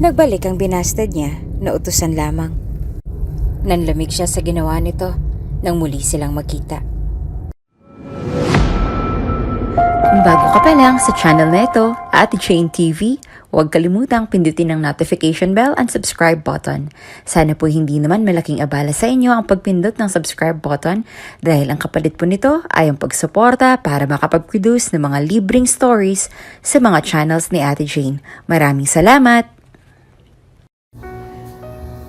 Nagbalik ang binastad niya na utusan lamang. Nanlamig siya sa ginawa nito nang muli silang magkita. Kung bago ka pa lang sa channel na ito, Ate Jane TV, huwag kalimutang pindutin ang notification bell and subscribe button. Sana po hindi naman malaking abala sa inyo ang pagpindot ng subscribe button dahil ang kapalit po nito ay ang pagsuporta para makapag-produce ng mga libreng stories sa mga channels ni Ate Jane. Maraming salamat!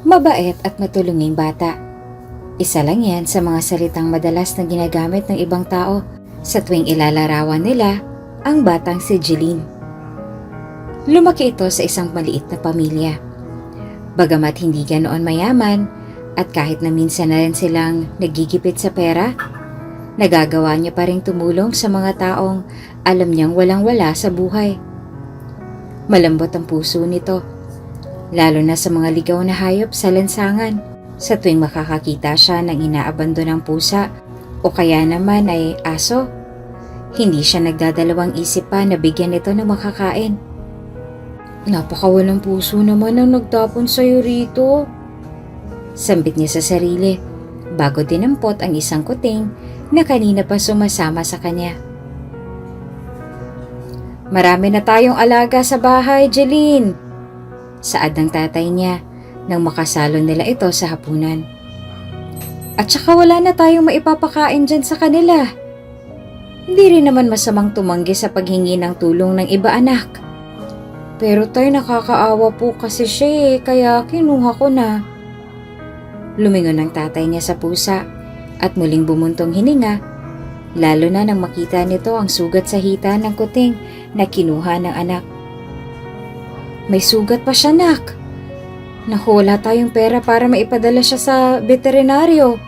Mabait at matulunging bata. Isa lang yan sa mga salitang madalas na ginagamit ng ibang tao sa tuwing ilalarawan nila ang batang si Jeline. Lumaki ito sa isang maliit na pamilya. Bagamat hindi ganoon mayaman at kahit na minsan na rin silang nagigipit sa pera, nagagawa niya pa rin tumulong sa mga taong alam niyang walang-wala sa buhay. Malambot ang puso nito, lalo na sa mga ligaw na hayop sa lansangan. Sa tuwing makakakita siya ng inaabandonang pusa o kaya naman ay aso, hindi siya nagdadalawang isip pa na bigyan ito ng makakain. Napakawalang puso naman ang nagtapon sa'yo rito. Sambit niya sa sarili bago dinampot ang isang kuting na kanina pa sumasama sa kanya. Marami na tayong alaga sa bahay, Jeline. Saad ng tatay niya nang makasalo nila ito sa hapunan. At saka wala na tayong maipapakain dyan sa kanila. Hindi rin naman masamang tumanggi sa paghingi ng tulong ng iba, anak. Pero tayo, nakakaawa po kasi siya kaya kinuha ko na. Lumingon ang tatay niya sa pusa at muling bumuntong hininga, lalo na nang makita nito ang sugat sa hita ng kuting na kinuha ng anak. May sugat pa siya, nak. Naku, wala tayong pera para maipadala siya sa veterinaryo.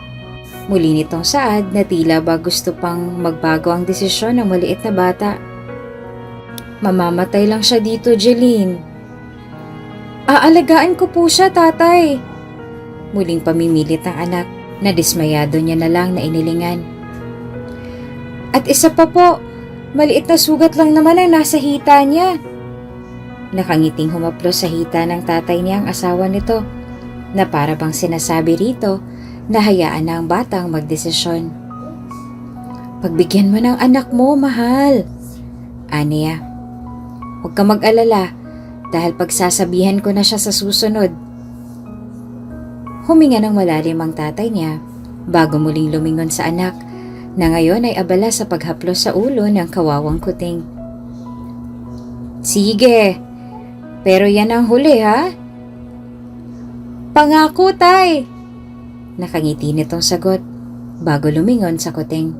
Muli nitong saad na tila ba gusto pang magbago ang desisyon ng maliit na bata. Mamamatay lang siya dito, Jeline. Aalagaan ko po siya, tatay. Muling pamimilit ang anak na dismayado niya na lang na inilingan. At isa pa po, maliit na sugat lang naman ang nasa hita niya. Nakangiting humaplos sa hita ng tatay niya ang asawa nito na para bang sinasabi rito na hayaan na ang batang magdesisyon. Pagbigyan mo ng anak mo, mahal. Aniya, huwag ka mag-alala dahil pagsasabihan ko na siya sa susunod. Huminga ng malalim ang tatay niya bago muling lumingon sa anak na ngayon ay abala sa paghaplos sa ulo ng kawawang kuting. Sige, pero yan ang huli, ha? Pangako, tay! Nakangiti nitong sagot bago lumingon sa kuting.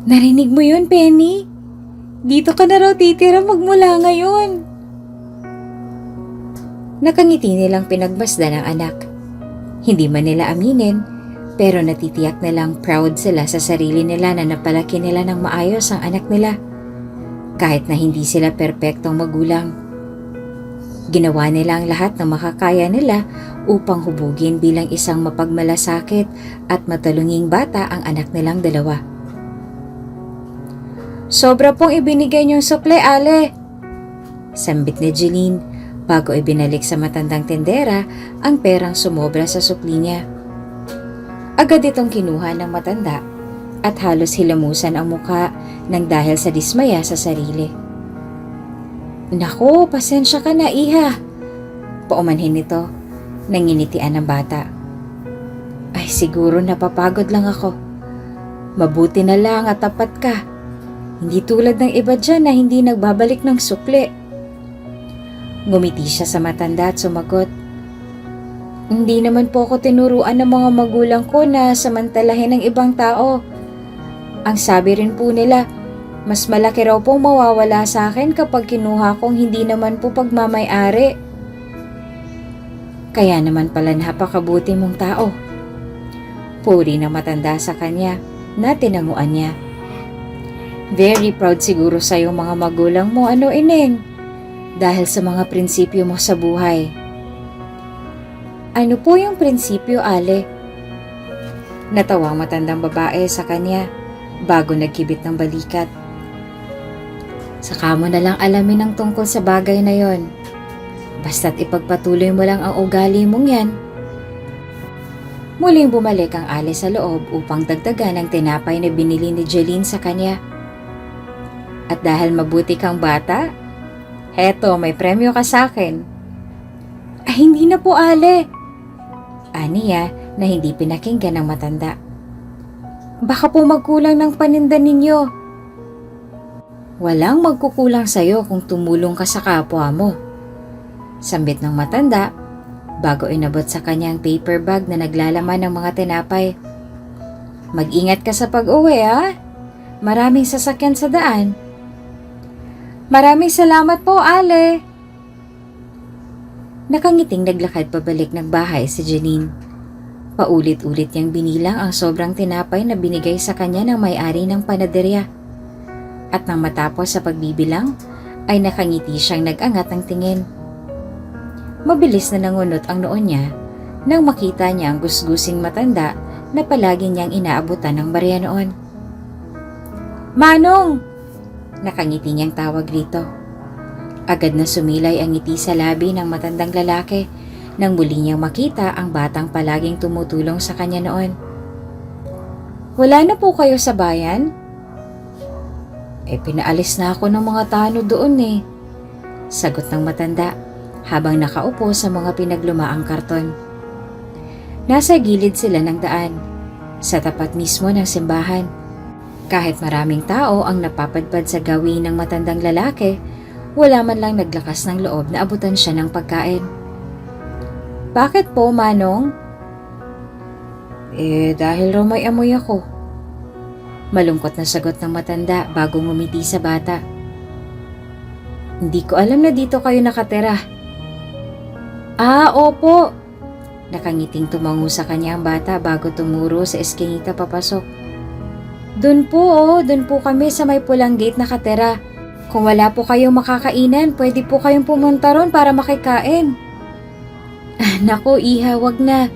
Narinig mo yun, Penny? Dito ka na raw titira magmula ngayon. Nakangiti nilang pinagmasdan ng anak. Hindi man nila aminin, pero natitiyak nilang proud sila sa sarili nila na napalaki nila ng maayos ang anak nila. Kahit na hindi sila perpektong magulang. Ginawa nila ang lahat ng makakaya nila upang hubugin bilang isang mapagmalasakit at matalunging bata ang anak nilang dalawa. Sobra pong ibinigay niyong sukle, Ale. Sambit ni Jeline bago ibinalik sa matandang tendera ang perang sumobra sa sukli niya. Agad itong kinuha ng matanda at halos hilamusan ang muka nang dahil sa dismaya sa sarili. Naku, pasensya ka na, iha. Paumanhin nito, nanginitian ng bata. Ay, siguro napapagod lang ako. Mabuti na lang at tapat ka. Hindi tulad ng iba dyan na hindi nagbabalik ng sukle. Ngumiti siya sa matanda at sumagot. Hindi naman po ako tinuruan ng mga magulang ko na samantalahin ng ibang tao. Ang sabi rin po nila, mas malaki raw pong mawawala sa akin kapag kinuha kong hindi naman po pagmamay-ari. Kaya naman pala napakabuti mong tao. Puri na matanda sa kanya na tinanguan niya. Very proud siguro sa iyong mga magulang mo, ano, Ineng? Dahil sa mga prinsipyo mo sa buhay. Ano po yung prinsipyo, Ale? Natawa ang matandang babae sa kanya bago nagkibit ng balikat. Saka mo na lang alamin ang tungkol sa bagay na yon. Basta't ipagpatuloy mo lang ang ugali mong yan. Muling bumalik ang Ali sa loob upang dagdagan ang tinapay na binili ni Jeline sa kanya. At dahil mabuti kang bata, heto may premyo ka sa akin. Ay hindi na po Ali, aniya na hindi pinakinggan ng matanda. Baka po magkulang ng paninda ninyo. Walang magkukulang sa'yo kung tumulong ka sa kapwa mo, sambit ng matanda bago inabot sa kanya ang paper bag na naglalaman ng mga tinapay. Mag-ingat ka sa pag-uwi ha? Maraming sasakyan sa daan. Maraming salamat po, Ale. Nakangiting naglakad pabalik ng bahay si Jeline. Paulit-ulit niyang binilang ang sobrang tinapay na binigay sa kanya ng may-ari ng panaderya. At nang matapos sa pagbibilang, ay nakangiti siyang nag-angat ng tingin. Mabilis na nangunot ang noon niya nang makita niya ang gusgusing matanda na palagi niyang inaabutan ng barya noon. Manong! Nakangiti niyang tawag rito. Agad na sumilay ang ngiti sa labi ng matandang lalaki nang muli niyang makita ang batang palaging tumutulong sa kanya noon. Wala na po kayo sa bayan? Pinaalis na ako ng mga tano doon sagot ng matanda habang nakaupo sa mga pinaglumaang karton. Nasa gilid sila ng daan, sa tapat mismo ng simbahan. Kahit maraming tao ang napapadpad sa gawin ng matandang lalaki, wala man lang naglakas ng loob na abutan siya ng pagkain. Bakit po, Manong? Dahil raw may amoy ako. Malungkot na sagot ng matanda bago ngumiti sa bata. Hindi ko alam na dito kayo nakatira. Opo. Nakangiting tumango sa kanya ang bata bago tumuro sa eskinita papasok. Doon po kami sa may pulang gate nakatira. Kung wala po kayong makakainan, pwede po kayong pumunta ron para makikain. Naku, Iha, wag na.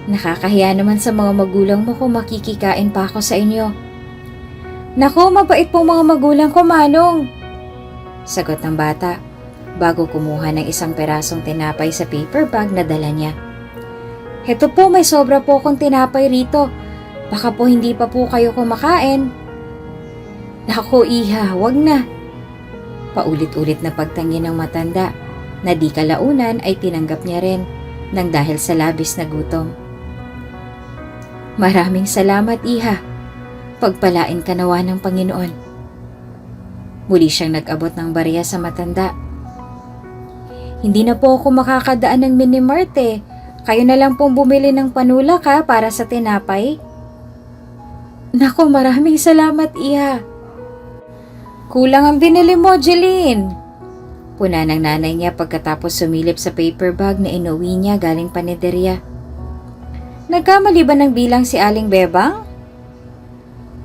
Nakakahiya naman sa mga magulang mo kung makikikain pa ako sa inyo. Naku, mabait pong mga magulang ko, Manong. Sagot ng bata bago kumuha ng isang perasong tinapay sa paper bag na dala niya. Heto po, may sobra po akong tinapay rito. Baka po hindi pa po kayo kumakain. Naku, Iha, wag na. Paulit-ulit na pagtangi ng matanda na di kalaunan ay tinanggap niya rin nang dahil sa labis na gutom. Maraming salamat, Iha. Pagpalain ka nawa ng Panginoon. Muli siyang nag-abot ng barya sa matanda. Hindi na po ako makakadaan ng Minimart Kayo na lang pong bumili ng panulak para sa tinapay. Naku, maraming salamat, Iha. Kulang ang binili mo, Jeline. Puna ng nanay niya pagkatapos sumilip sa paper bag na inuwi niya galing panaderya. Nagkamali ba ng bilang si Aling Bebang?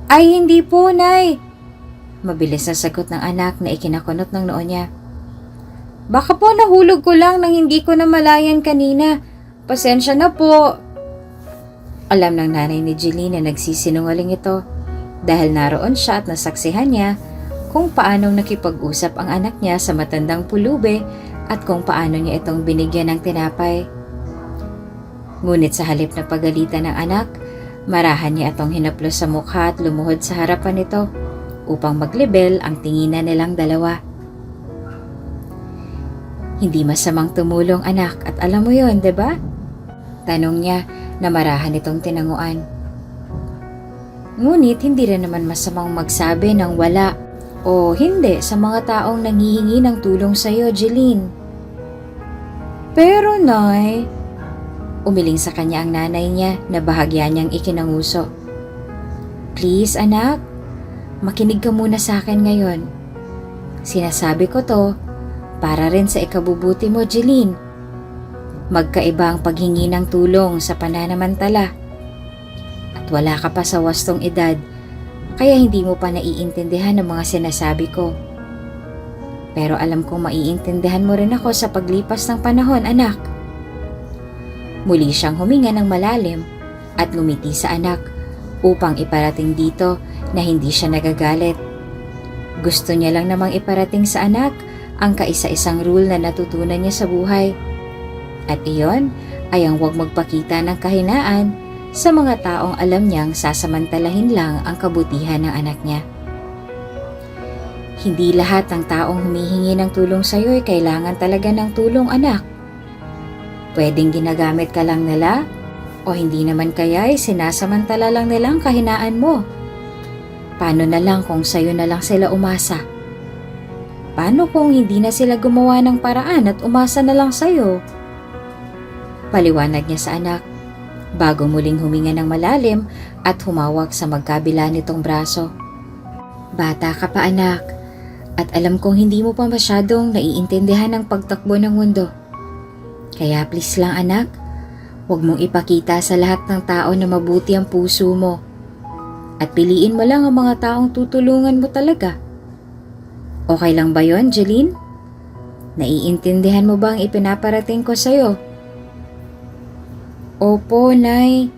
Ay, hindi po, Nay. Mabilis na sagot ng anak na ikinakunot ng noo niya. Baka po nahulog ko lang nang hindi ko na malayan kanina. Pasensya na po. Alam ng nanay ni Jeline na nagsisinungaling ito dahil naroon siya at nasaksihan niya kung paanong nakipag-usap ang anak niya sa matandang pulube at kung paano niya itong binigyan ng tinapay. Ngunit sa halip na pagalitan ng anak, marahan niya itong hinaplos sa mukha at lumuhod sa harapan nito upang maglibel ang tinginan nilang dalawa. Hindi masamang tumulong, anak, at alam mo yon, 'di ba? Tanong niya na marahan itong tinanguan. Ngunit hindi rin naman masamang magsabi ng wala o hindi sa mga taong nanghihingi ng tulong sa iyo, Jeline. Pero, Nay, umiling sa kanya ang nanay niya na bahagya niyang ikinanguso. Please, anak, makinig ka muna sa akin ngayon. Sinasabi ko to para rin sa ikabubuti mo, Jeline. Magkaiba ang paghingi ng tulong sa pananamantala. At wala ka pa sa wastong edad, kaya hindi mo pa naiintindihan ang mga sinasabi ko. Pero alam kong maiintindihan mo rin ako sa paglipas ng panahon, anak. Muli siyang huminga ng malalim at ngumiti sa anak upang iparating dito na hindi siya nagagalit. Gusto niya lang namang iparating sa anak ang kaisa-isang rule na natutunan niya sa buhay. At iyon ay ang huwag magpakita ng kahinaan sa mga taong alam niyang sasamantalahin lang ang kabutihan ng anak niya. Hindi lahat ng taong humihingi ng tulong sa iyo ay kailangan talaga ng tulong, anak. Pwedeng ginagamit ka lang nila o hindi naman kaya ay sinasamantala lang nila ang kahinaan mo. Paano na lang kung sa'yo na lang sila umasa? Paano kung hindi na sila gumawa ng paraan at umasa na lang sa'yo? Paliwanag niya sa anak bago muling huminga ng malalim at humawak sa magkabila nitong braso. Bata ka pa, anak, at alam kong hindi mo pa masyadong naiintindihan ang pagtakbo ng mundo. Kaya please lang, anak, huwag mong ipakita sa lahat ng tao na mabuti ang puso mo. At piliin mo lang ang mga taong tutulungan mo talaga. Okay lang ba yon, Jeline? Naiintindihan mo ba ang ipinaparating ko sa'yo? Opo, Nay.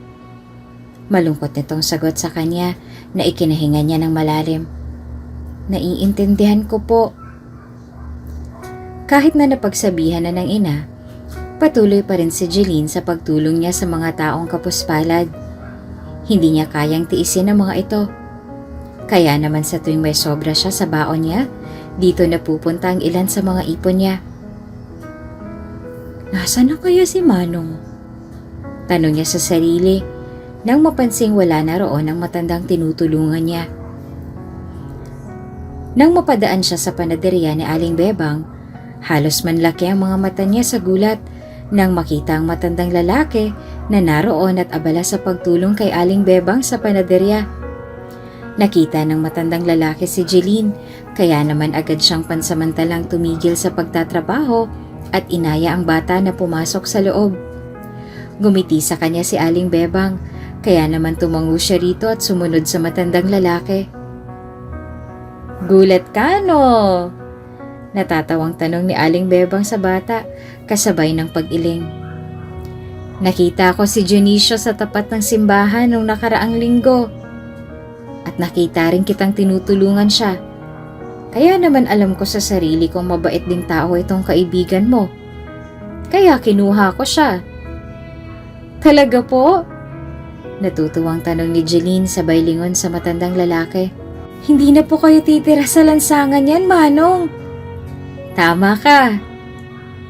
Malungkot nitong sagot sa kanya na ikinahinga niya ng malalim. Naiintindihan ko po. Kahit na napagsabihan na ng ina, patuloy pa rin si Jeline sa pagtulong niya sa mga taong kapuspalad. Hindi niya kayang tiisin ang mga ito. Kaya naman sa tuwing may sobra siya sa baon niya, dito na pupunta ang ilan sa mga ipon niya. Nasaan na kaya si Manong? Tanong niya sa sarili nang mapansing wala na roon ang matandang tinutulungan niya. Nang mapadaan siya sa panaderya ni Aling Bebang, halos manlaki ang mga mata niya sa gulat nang makita ang matandang lalaki na naroon at abala sa pagtulong kay Aling Bebang sa panaderya. Nakita ng matandang lalaki si Jeline, kaya naman agad siyang pansamantalang tumigil sa pagtatrabaho at inaya ang bata na pumasok sa loob. Gumiti sa kanya si Aling Bebang, kaya naman tumango siya rito at sumunod sa matandang lalaki. Gulat ka, no? Natatawang tanong ni Aling Bebang sa bata, kasabay ng pag-iling. Nakita ko si Dionisio sa tapat ng simbahan nung nakaraang linggo. At nakita rin kitang tinutulungan siya. Kaya naman alam ko sa sarili kong mabait ding tao itong kaibigan mo. Kaya kinuha ko siya. Talaga po? Natutuwang tanong ni Jeline sabay lingon sa matandang lalaki. Hindi na po kayo titira sa lansangan yan, Manong. Tama ka.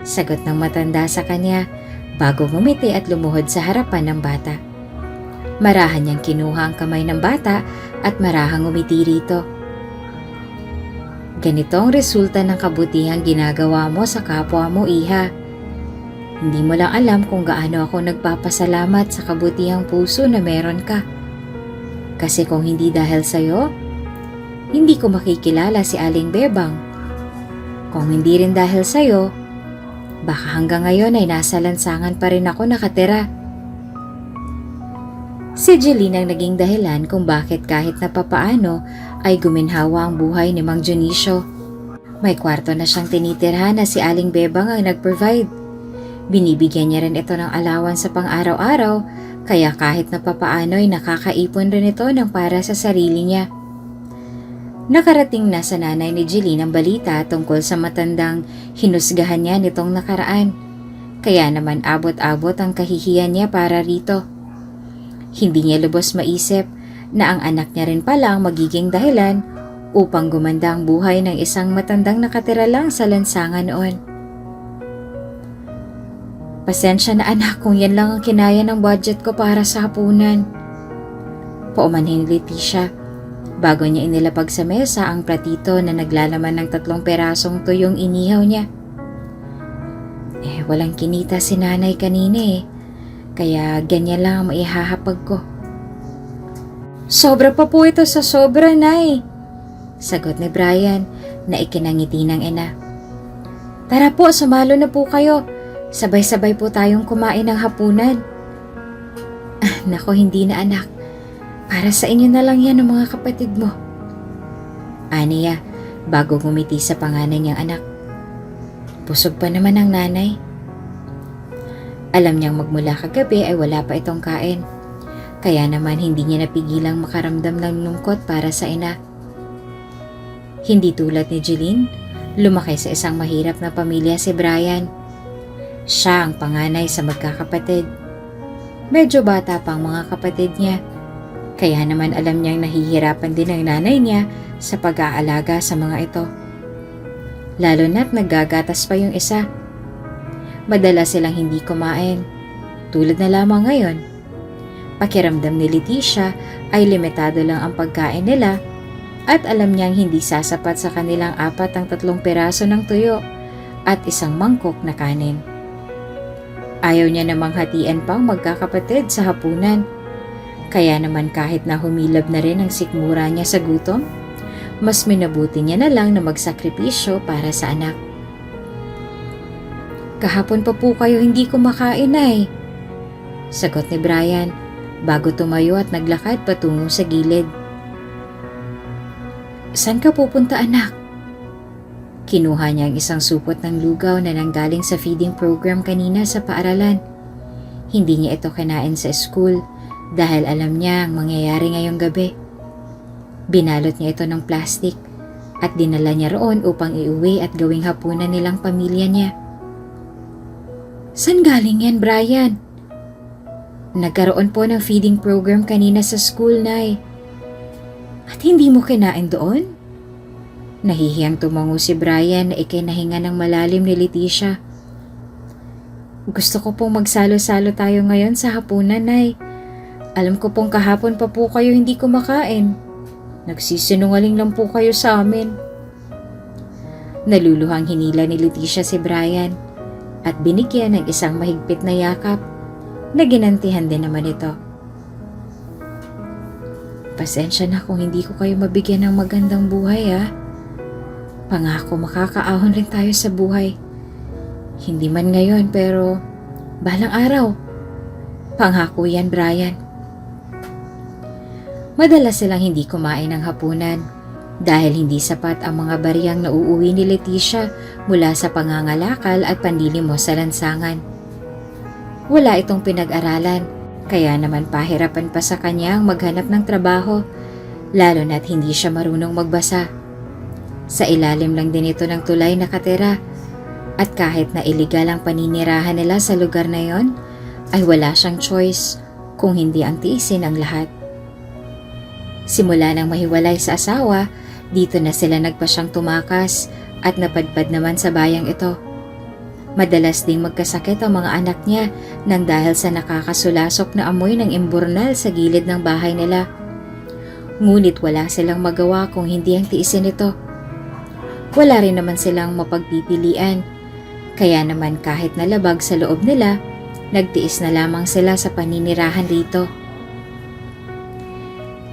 Sagot ng matanda sa kanya bago ngumiti at lumuhod sa harapan ng bata. Marahan niyang kinuha ang kamay ng bata at marahang ngumiti rito. Ganito ang resulta ng kabutihang ginagawa mo sa kapwa mo, iha. Hindi mo lang alam kung gaano ako nagpapasalamat sa kabutihang puso na meron ka. Kasi kung hindi dahil sa'yo, hindi ko makikilala si Aling Bebang. Kung hindi rin dahil sa'yo, baka hanggang ngayon ay nasa lansangan pa rin ako nakatira. Si Jeline ang naging dahilan kung bakit kahit na papaano ay guminhawa ang buhay ni Mang Dionisio. May kwarto na siyang tinitirhan na si Aling Bebang ang nag-provide. Binibigyan niya rin ito ng alawan sa pang-araw-araw, kaya kahit na papaano ay nakakaipon rin ito ng para sa sarili niya. Nakarating na sa nanay ni Jeline ang balita tungkol sa matandang hinusgahan niya nitong nakaraan. Kaya naman abot-abot ang kahihiyan niya para rito. Hindi niya lubos maisip na ang anak niya rin pala ang magiging dahilan upang gumanda ang buhay ng isang matandang nakatira lang sa lansangan noon. Pasensya na, anak, kung yan lang ang kinaya ng budget ko para sa hapunan. Paumanhin ni Leticia bago niya inilapag sa mesa ang platito na naglalaman ng 3 perasong tuyong inihaw niya. Walang kinita si nanay kanina kaya ganyan lang ang maihahapag ko. Sobra pa po ito sa sobra, Nay. Sagot ni Brian na ikinangiti ng ina. Tara po, sumalo na po kayo. Sabay-sabay po tayong kumain ng hapunan. Nako, hindi na, anak. Para sa inyo na lang yan ng mga kapatid mo. Aniya, bago ngumiti sa panganay niyang anak. Busog pa naman ang nanay. Alam niyang magmula kagabi ay wala pa itong kain. Kaya naman hindi niya napigilang makaramdam ng lungkot para sa ina. Hindi tulad ni Jeline, Lumaki sa isang mahirap na pamilya si Brian. Siya ang panganay sa magkakapatid. Medyo bata pa ang mga kapatid niya, kaya naman alam niyang nahihirapan din ang nanay niya sa pag-aalaga sa mga ito. Lalo na't naggagatas pa yung isa. Madalas silang hindi kumain, tulad na lamang ngayon. Pakiramdam ni Leticia ay limitado lang ang pagkain nila at alam niyang hindi sasapat sa kanilang 4 ang 3 piraso ng tuyo at 1 mangkok na kanin. Ayaw niya namang hatiin pang magkakapatid sa hapunan. Kaya naman kahit na humilab na rin ang sikmura niya sa gutom, mas minabuti niya na lang na magsakripisyo para sa anak. "Kahapon pa po kayo hindi kumakain, Nay," sagot ni Brian bago tumayo at naglakad patungo sa gilid. "Saan ka pupunta, anak?" Kinuha niya ang isang supot ng lugaw na nanggaling sa feeding program kanina sa paaralan. Hindi niya ito kinain sa school dahil alam niya ang mangyayari ngayong gabi. Binalot niya ito ng plastic at dinala niya roon upang iuwi at gawing hapunan nilang pamilya niya. "Saan galing yan, Brian?" "Nagkaroon po ng feeding program kanina sa school, Nay." "At hindi mo kinain doon?" Nahihiyang tumango si Brian na ikinahinga ng malalim ni Leticia. "Gusto ko pong magsalo-salo tayo ngayon sa hapunan, Nay. Alam ko pong kahapon pa po kayo hindi kumakain. Nagsisinungaling lang po kayo sa amin." Naluluhang hinila ni Leticia si Brian at binigyan ng isang mahigpit na yakap na ginantihan din naman ito. "Pasensya na kung hindi ko kayo mabigyan ng magandang buhay, ha. Pangako makakaahon rin tayo sa buhay. Hindi man ngayon pero balang araw. Pangako yan, Brian." Madalas silang hindi kumain ng hapunan dahil hindi sapat ang mga bariyang nauuwi ni Leticia mula sa pangangalakal at panlilimos sa lansangan. Wala itong pinag-aralan, kaya naman pahirapan pa sa kanya ang maghanap ng trabaho, lalo na't hindi siya marunong magbasa. Sa ilalim lang din ito ng tulay nakatira at kahit na iligal ang paninirahan nila sa lugar na yon, ay wala siyang choice kung hindi ang tiisin ang lahat. Simula nang mahiwalay sa asawa, dito na sila nagpasyang tumakas at napadpad naman sa bayang ito. Madalas ding magkasakit ang mga anak niya nang dahil sa nakakasulasok na amoy ng imburnal sa gilid ng bahay nila. Ngunit wala silang magawa kung hindi ang tiisin ito. Wala rin naman silang mapagpipilian, kaya naman kahit nalabag sa loob nila, nagtiis na lamang sila sa paninirahan dito.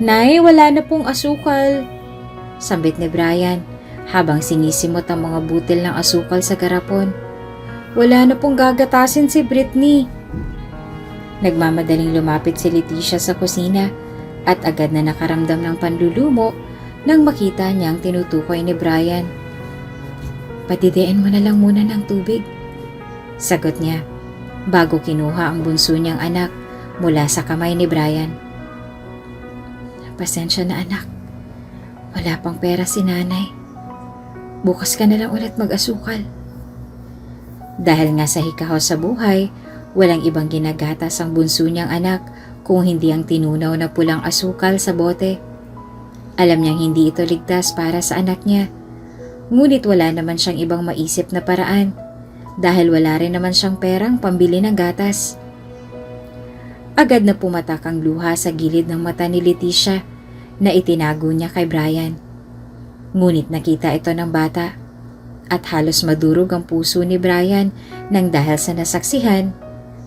"Nay, wala na pong asukal," sambit ni Brian habang sinisimot ang mga butil ng asukal sa garapon. "Wala na pong gagatasin si Britney." Nagmamadaling lumapit si Leticia sa kusina at agad na nakaramdam ng panlulumo nang makita niyang tinutukoy ni Brian. "Patidiin mo na lang muna ng tubig," sagot niya bago kinuha ang bunso niyang anak mula sa kamay ni Brian. "Pasensya na, anak. Wala pang pera si nanay. Bukas ka na lang ulit mag-asukal." Dahil nga sa hikahaw sa buhay, walang ibang ginagatas ang bunso niyang anak kung hindi ang tinunaw na pulang asukal sa bote. Alam niyang hindi ito ligtas para sa anak niya. Ngunit wala naman siyang ibang maisip na paraan dahil wala rin naman siyang perang pambili ng gatas. Agad na pumatak ang luha sa gilid ng mata ni Leticia na itinago niya kay Brian. Ngunit nakita ito ng bata at halos madurog ang puso ni Brian nang dahil sa nasaksihan,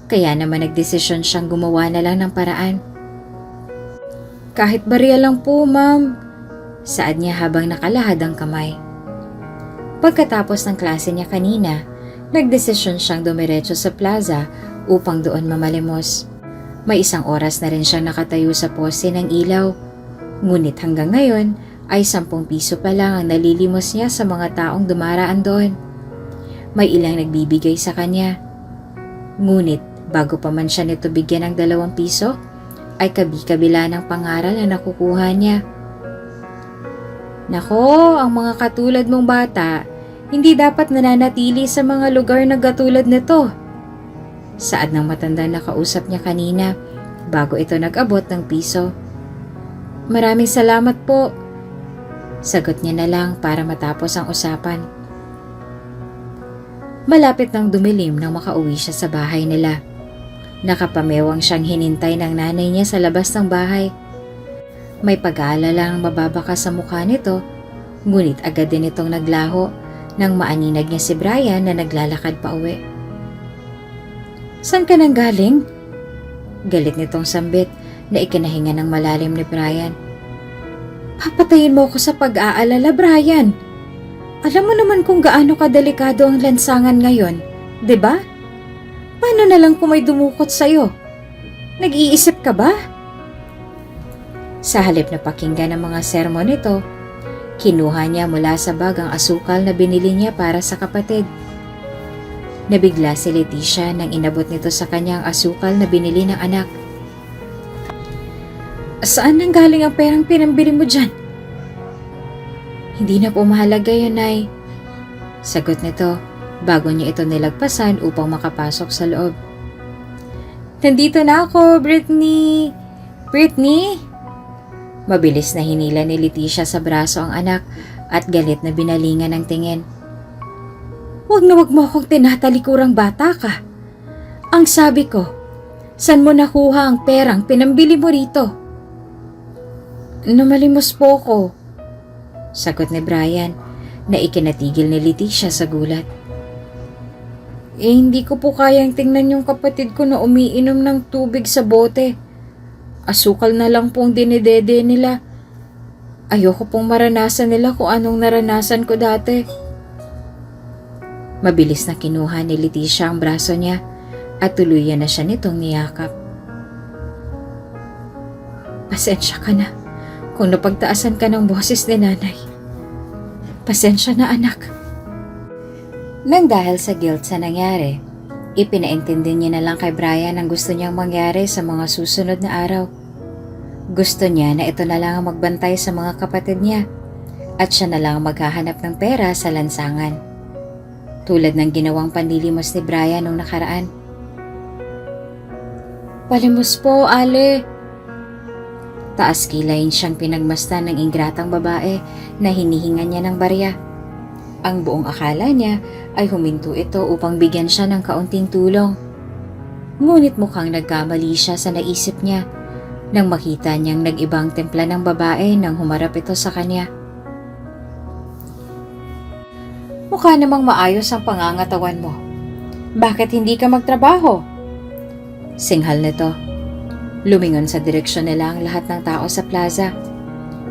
kaya naman nagdesisyon siyang gumawa na lang ng paraan. "Kahit barya lang po, ma'am," saad niya habang nakalahad ang kamay. Pagkatapos ng klase niya kanina, nagdesisyon siyang dumiretso sa plaza upang doon mamalimos. May 1 oras na rin siyang nakatayo sa poste ng ilaw, ngunit hanggang ngayon ay 10 piso pa lang ang nalilimos niya sa mga taong dumaraan doon. May ilang nagbibigay sa kanya. Ngunit bago pa man siya nito bigyan ng 2 piso, ay kabi-kabila ng pangaral na nakukuha niya. "Nako, ang mga katulad mong bata, hindi dapat nananatili sa mga lugar na katulad nito. Saad ng matanda na kausap niya kanina bago ito nag-abot ng piso. Maraming salamat po. Sagot niya na lang para matapos ang usapan. Malapit nang dumilim nang makauwi siya sa bahay nila. Nakapamewang siyang hinintay ng nanay niya sa labas ng bahay. May pag-aalala ang mababaka sa mukha nito, ngunit agad din itong naglaho nang maaninag niya si Brian na naglalakad pa uwi. Saan ka nang galing? Galit nitong sambit na ikinahinga ng malalim ni Brian. Papatayin mo ako sa pag-aalala, Brian. Alam mo naman kung gaano kadelikado ang lansangan ngayon, 'di ba? Paano na lang kung may dumukot sa'yo? Nag-iisip ka ba? Sa halip na pakinggan ang mga sermon nito, kinuha niya mula sa bag ang asukal na binili niya para sa kapatid. Nabigla si Leticia nang inabot nito sa kanyang asukal na binili ng anak. Saan nang galing ang perang pinambili mo dyan? Hindi na po mahalaga yun, Nay. Sagot nito bago niya ito nilagpasan upang makapasok sa loob. Nandito na ako, Brittany! Brittany! Mabilis na hinila ni Leticia sa braso ang anak at galit na binalingan ng tingin. Huwag na huwag mo akong tinatalikurang bata ka. Ang sabi ko, saan mo nakuha ang perang pinambili mo rito? Numalimos po ko. Sagot ni Brian na ikinatigil ni Leticia sa gulat. Hindi ko po kayang tingnan yung kapatid ko na umiinom ng tubig sa bote. Asukal na lang pong dinidede nila. Ayoko pong maranasan nila kung anong naranasan ko dati. Mabilis na kinuha ni Leticia ang braso niya at tuluyan na siya nitong niyakap. Pasensya ka na kung napagtaasan ka ng boses ni nanay. Pasensya na, anak. Nang dahil sa guilt sa nangyari, ipinaintindi niya na lang kay Brian ang gusto niyang mangyari sa mga susunod na araw. Gusto niya na ito na lang ang magbantay sa mga kapatid niya at siya na lang ang maghahanap ng pera sa lansangan. Tulad ng ginawang panlilimos ni Brian noong nakaraan. Palimos po, Ale. Taas kilain siyang pinagmasdan ng ingratang babae na hinihingan niya ng barya. Ang buong akala niya ay huminto ito upang bigyan siya ng kaunting tulong. Ngunit mukhang nagkamali siya sa naisip niya nang makita niyang nag-ibang templa ng babae nang humarap ito sa kanya. Mukha namang maayos ang pangangatawan mo. Bakit hindi ka magtrabaho? Singhal nito. Lumingon sa direksyon nila ang lahat ng tao sa plaza.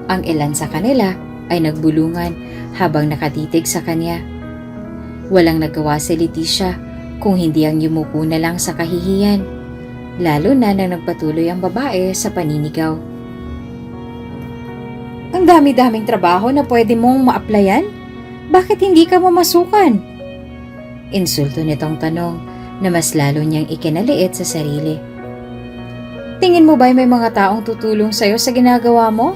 Ang ilan sa kanila ay nagbulungan habang nakatitig sa kanya. Walang nagawa si Leticia kung hindi ang yumuko na lang sa kahihiyan, lalo na nang nagpatuloy ang babae sa paninigaw. Ang dami-daming trabaho na pwede mong ma-applyan? Bakit hindi ka mamasukan? Insulto nitong tanong na mas lalo niyang ikinaliit sa sarili. Tingin mo ba'y may mga taong tutulong sa'yo sa ginagawa mo?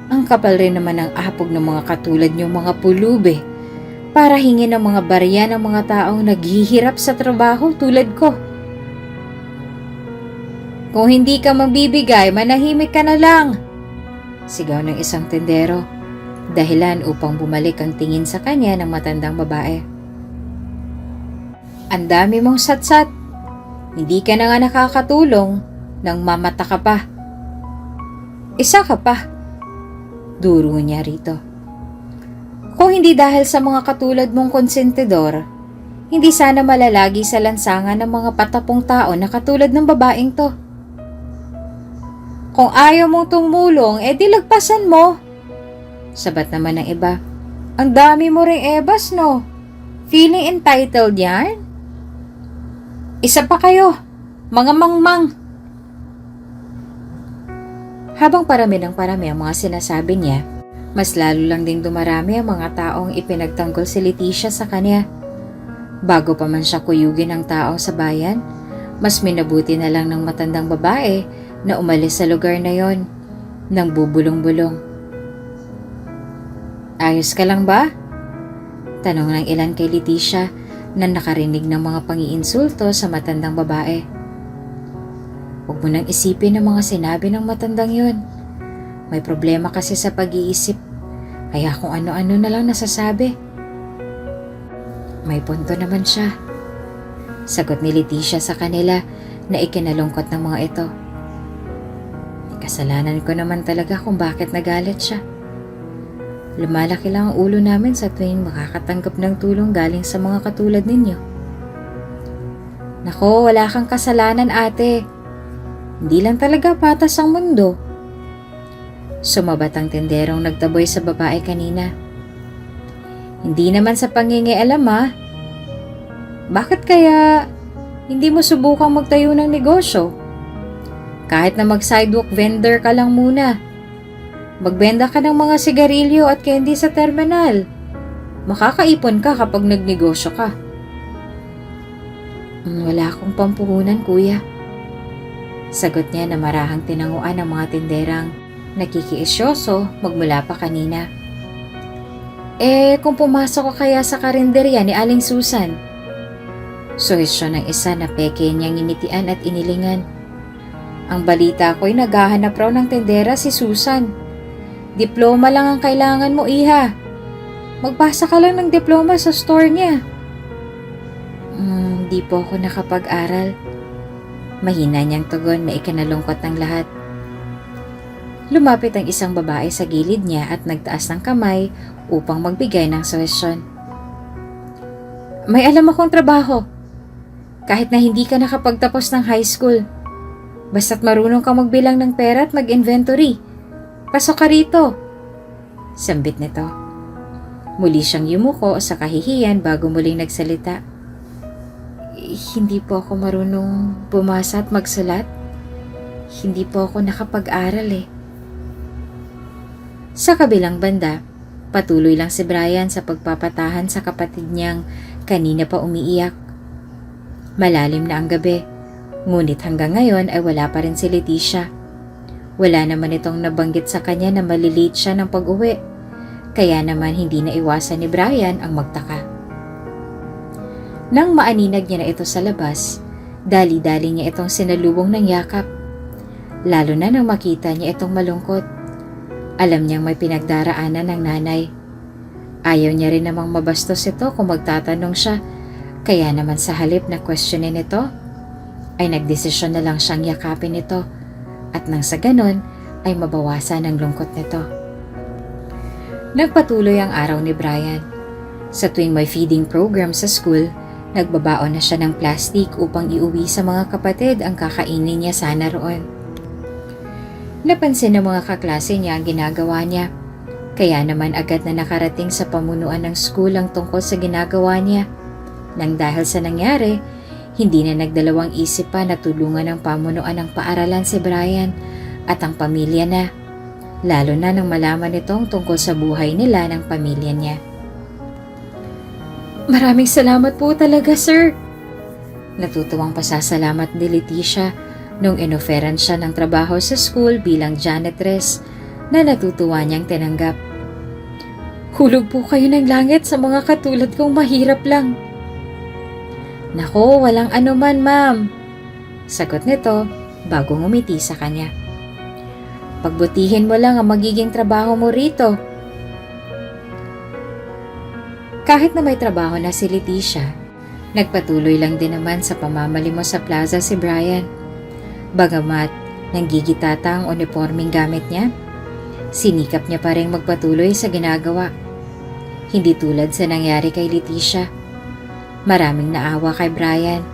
Ang kapal rin naman ng apog ng mga katulad niyong mga pulube para hingin ng mga barya ng mga taong naghihirap sa trabaho tulad ko. Kung hindi ka magbibigay, manahimik ka na lang. Sigaw ng isang tendero, dahilan upang bumalik ang tingin sa kanya ng matandang babae. Ang dami mong satsat. Hindi ka na nga nakakatulong nang mamata ka pa. Isa ka pa. Duro niya rito. Kung hindi dahil sa mga katulad mong konsentidor, hindi sana malalagi sa lansangan ng mga patapong tao na katulad ng babaeng to. Kung ayaw mong tumulong, di lagpasan mo. Sabat naman ng iba. Ang dami mo ring ebas, no? Feeling entitled yan? Isa pa kayo, mga mangmang. Habang parami ng parami ang mga sinasabi niya, mas lalo lang ding dumarami ang mga taong ipinagtanggol si Leticia sa kanya. Bago pa man siya kuyugin ng tao sa bayan, mas minabuti na lang ng matandang babae na umalis sa lugar na yon nang bubulong-bulong. Ayos ka lang ba? Tanong ng ilan kay Leticia na nakarinig ng mga pangiinsulto sa matandang babae. Huwag mo nang isipin ang mga sinabi ng matandang yun. May problema kasi sa pag-iisip, kaya kung ano-ano na lang nasasabi. May punto naman siya. Sagot ni Leticia sa kanila na ikinalungkot ng mga ito. Kasalanan ko naman talaga kung bakit nagalit siya. Lumalaki lang ang ulo namin sa tuwing makakatanggap ng tulong galing sa mga katulad ninyo. Nako, wala kang kasalanan, ate. Hindi lang talaga patas ang mundo. Sumabat ang tenderong nagtaboy sa babae kanina. Hindi naman sa pangingialam, ha? Bakit kaya hindi mo subukang magtayo ng negosyo? Kahit na mag-sidewalk vendor ka lang muna. Magbenta ka ng mga sigarilyo at candy sa terminal. Makakaipon ka kapag nagnegosyo ka. Wala akong pampuhunan, kuya. Sagot niya na marahang tinanguan ng mga tinderang nakikiisyoso magmula pa kanina. Kung pumasok ka kaya sa karinderya ni Aling Susan? Suhestyon ng isa na peke niyang initian at inilingan. Ang balita ko'y naghahanap raw ng tendera si Susan. Diploma lang ang kailangan mo, iha. Magpasa ka lang ng diploma sa store niya. Di po ako nakapag-aral. Mahina niyang tugon na ikinalungkot ng lahat. Lumapit ang isang babae sa gilid niya at nagtaas ng kamay upang magbigay ng suhestyon. May alam akong trabaho. Kahit na hindi ka nakapagtapos ng high school. Basta't marunong ka magbilang ng pera at mag-inventory. Pasok ka rito. Sambit nito. Muli siyang yumuko sa kahihiyan bago muling nagsalita. Hindi po ako marunong bumasa at magsulat. Hindi po ako nakapag-aral eh. Sa kabilang banda, patuloy lang si Brian sa pagpapatahan sa kapatid niyang kanina pa umiiyak. Malalim na ang gabi, ngunit hanggang ngayon ay wala pa rin si Leticia. Wala naman itong nabanggit sa kanya na malilate siya ng pag-uwi, kaya naman hindi na iwasan ni Brian ang magtaka. Nang maaninag niya na ito sa labas, dali-dali niya itong sinalubong ng yakap. Lalo na nang makita niya itong malungkot. Alam niyang may pinagdaraanan ng nanay. Ayaw niya rin namang mabastos ito kung magtatanong siya, kaya naman sa halip na questionin ito, ay nagdesisyon na lang siyang yakapin ito at nang sa ganon ay mabawasan ang lungkot nito. Nagpatuloy ang araw ni Brian. Sa tuwing may feeding program sa school, nagbabaon na siya ng plastic upang iuwi sa mga kapatid ang kakainin niya sana roon. Napansin ng mga kaklase niya ang ginagawa niya, kaya naman agad na nakarating sa pamunuan ng school ang tungkol sa ginagawa niya. Nang dahil sa nangyari, hindi na nagdalawang isip pa na tulungan ng pamunuan ng paaralan si Brian at ang pamilya na, lalo na nang malaman nitong tungkol sa buhay nila ng pamilya niya. Maraming salamat po talaga, sir. Natutuwang pasasalamat ni Leticia nung inoferan siya ng trabaho sa school bilang janitress na natutuwa niyang tinanggap. Hulog po kayo ng langit sa mga katulad kong mahirap lang. Nako, walang anuman, ma'am. Sagot nito bago ngumiti sa kanya. Pagbutihin mo lang ang magiging trabaho mo rito. Kahit na may trabaho na si Leticia, nagpatuloy lang din naman sa pamamalimos sa plaza si Brian. Bagamat nanggigitata ang uniforming gamit niya, sinikap niya pa rin magpatuloy sa ginagawa. Hindi tulad sa nangyari kay Leticia. Maraming naawa kay Brian.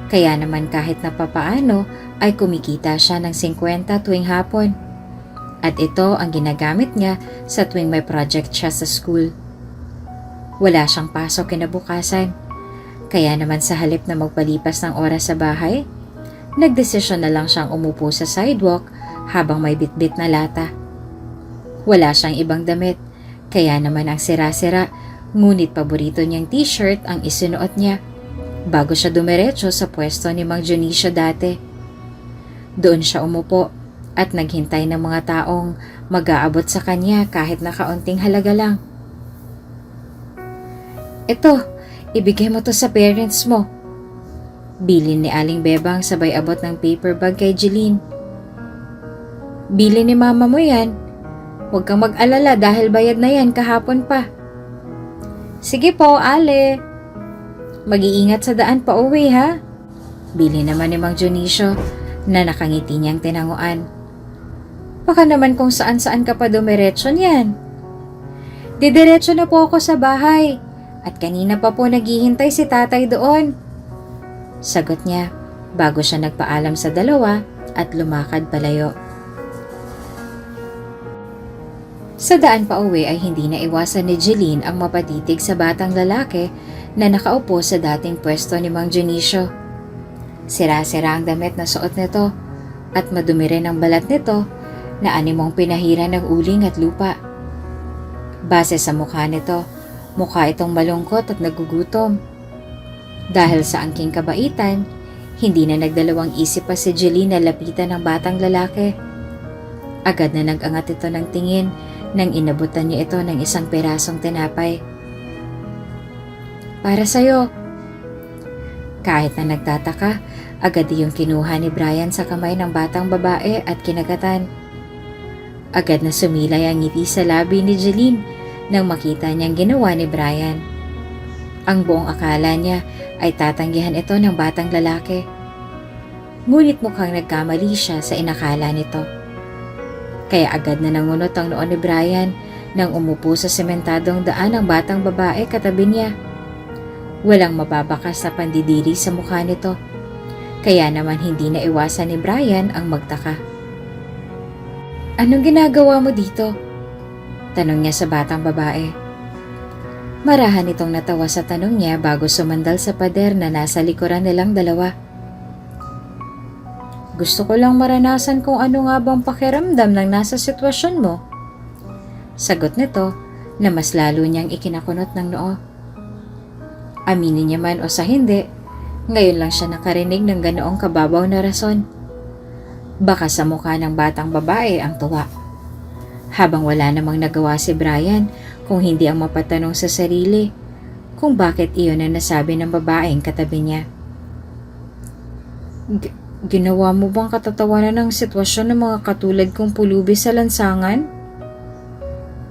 Kaya naman kahit na papaano ay kumikita siya ng 50 tuwing hapon. At ito ang ginagamit niya sa tuwing may project siya sa school. Wala siyang pasok kinabukasan. Kaya naman sa halip na magpalipas ng oras sa bahay, nagdesisyon na lang siyang umupo sa sidewalk habang may bitbit na lata. Wala siyang ibang damit, kaya naman ang sira-sira, ngunit paborito niyang t-shirt ang isinuot niya bago siya dumiretso sa pwesto ni Mang Dionisio dati. Doon siya umupo at naghintay ng mga taong mag-aabot sa kanya kahit na kaunting halaga lang. Ito, ibigay mo to sa parents mo. Bilin ni Aling Bebang sabay abot ng paper bag kay Jeline. Bilin ni mama mo yan. Huwag kang mag-alala dahil bayad na yan kahapon pa. Sige po, Ale. Mag-iingat sa daan pa uwi ha. Bilin naman ni Mang Dionisio na nakangiti niyang tinanguan. Baka naman kung saan-saan ka pa dumiretso niyan. Didiretso na po ako sa bahay at kanina pa po naghihintay si tatay doon. Sagot niya bago siya nagpaalam sa dalawa at lumakad palayo. Sa daan pa uwi ay hindi na iwasan ni Jeline ang mapatitig sa batang lalaki na nakaupo sa dating pwesto ni Mang Dionisio. Sira-sira ang damit na suot nito at madumi rin ang balat nito na animong pinahiran ng uling at lupa. Base sa mukha nito, mukha itong malungkot at nagugutom. Dahil sa angking kabaitan, hindi na nagdalawang isip pa si Jeline na lapitan ng batang lalaki. Agad na nag-angat ito ng tingin nang inabutan niya ito ng isang perasong tinapay. Para sa'yo. Kahit na nagtataka, agad iyong kinuha ni Brian sa kamay ng batang babae at kinagatan. Agad na sumilay ang ngiti sa labi ni Jeline nang makita niyang ginawa ni Brian. Ang buong akala niya ay tatanggihan ito ng batang lalaki. Ngunit mukhang nagkamali siya sa inakala nito. Kaya agad na nangunot ang noon ni Brian nang umupo sa sementadong daan ang batang babae katabi niya. Walang mababakas na pandidiri sa mukha nito. Kaya naman hindi na iwasan ni Brian ang magtaka. Anong ginagawa mo dito? Tanong niya sa batang babae. Marahan itong natawa sa tanong niya bago sumandal sa pader na nasa likuran nilang dalawa. Gusto ko lang maranasan kung ano nga bang pakiramdam ng nasa sitwasyon mo. Sagot nito na mas lalo niyang ikinakunot ng noo. Aminin niya man o sa hindi, ngayon lang siya nakarinig ng ganoong kababaw na rason. Baka sa mukha ng batang babae ang tuwa. Habang wala namang nagawa si Brian kung hindi ang mapatanong sa sarili kung bakit iyon ang nasabi ng babaeng katabi niya. Ginawa mo bang katatawanan ng sitwasyon ng mga katulad kong pulubi sa lansangan?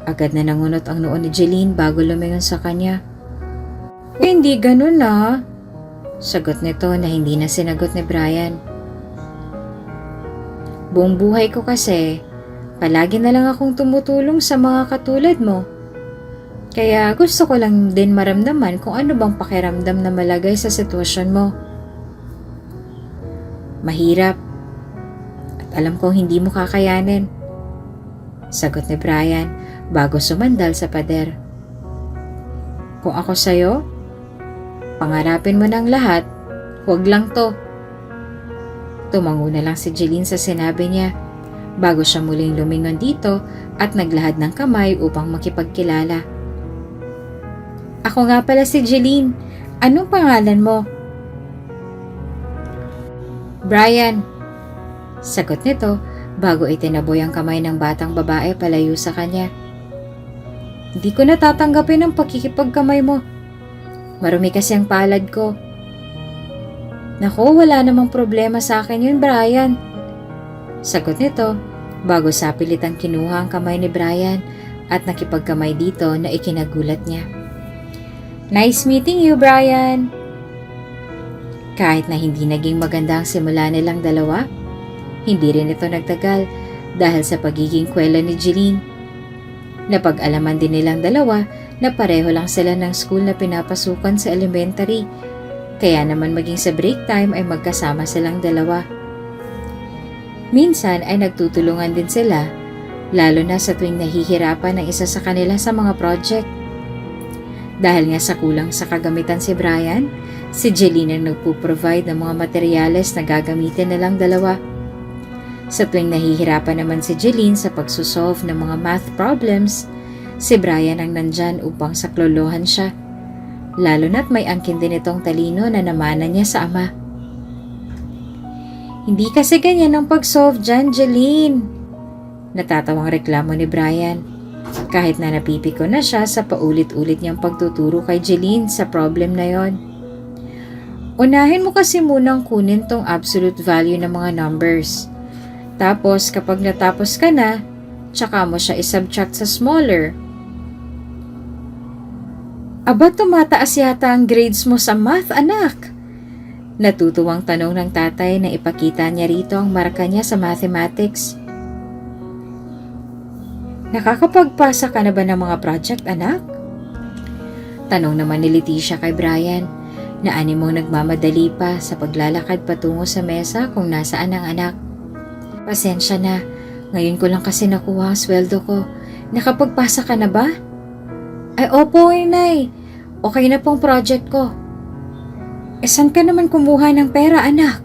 Agad na nangunot ang noo ni Jeline bago lumingon sa kanya. Hindi ganun na. Sagot nito na hindi na sinagot ni Brian. Buong buhay ko kasi, palagi na lang akong tumutulong sa mga katulad mo. Kaya gusto ko lang din maramdaman kung ano bang pakiramdam na malagay sa sitwasyon mo. Mahirap. At alam kong hindi mo kakayanin. Sagot ni Brian bago sumandal sa pader. Kung ako sa'yo, pangarapin mo ng lahat, huwag lang to. Tumango na lang si Jeline sa sinabi niya bago siya muling lumingon dito at naglahad ng kamay upang makipagkilala. Ako nga pala si Jeline. Anong pangalan mo? Brian. Sagot nito bago itinaboy ang kamay ng batang babae palayo sa kanya. Hindi ko natatanggapin ang pakikipagkamay mo. Marumi kasi ang palad ko. Naku, wala namang problema sa akin yun, Brian. Sagot nito bago sapilitang kinuha ang kamay ni Brian at nakipagkamay dito na ikinagulat niya. Nice meeting you, Brian. Kahit na hindi naging maganda ang simula nilang dalawa, hindi rin ito nagtagal dahil sa pagiging kwela ni Jeline. Napag-alaman din nilang dalawa na pareho lang sila ng school na pinapasukan sa elementary, kaya naman maging sa break time ay magkasama silang dalawa. Minsan ay nagtutulungan din sila, lalo na sa tuwing nahihirapan ng isa sa kanila sa mga project. Dahil nga sa kulang sa kagamitan si Brian, si Jeline ang nagpo-provide ng mga materyales na gagamitin nilang dalawa. Sa tuwing nahihirapan naman si Jeline sa pagsusolve ng mga math problems, si Brian ang nandyan upang saklolohan siya. Lalo na't may angkin din itong talino na namana niya sa ama. Hindi kasi ganyan ang pag-solve dyan, Jeline. Natatawang reklamo ni Brian. Kahit na napipiko na siya sa paulit-ulit niyang pagtuturo kay Jeline sa problem na yon. Unahin mo kasi munang kunin tong absolute value ng mga numbers. Tapos kapag natapos ka na, tsaka mo siya isubtract sa smaller. Aba, tumataas yata ang grades mo sa math, anak. Natutuwang tanong ng tatay na ipakita niya rito ang marka niya sa mathematics. Nakakapagpasa ka na ba ng mga project, anak? Tanong naman ni Leticia kay Brian na animong nagmamadali pa sa paglalakad patungo sa mesa kung nasaan ang anak. Pasensya na, ngayon ko lang kasi nakuha ang sweldo ko. Nakapagpasa ka na ba? Ay opo, Inay. Okay na pong project ko. Saan ka naman kumuha ng pera, anak?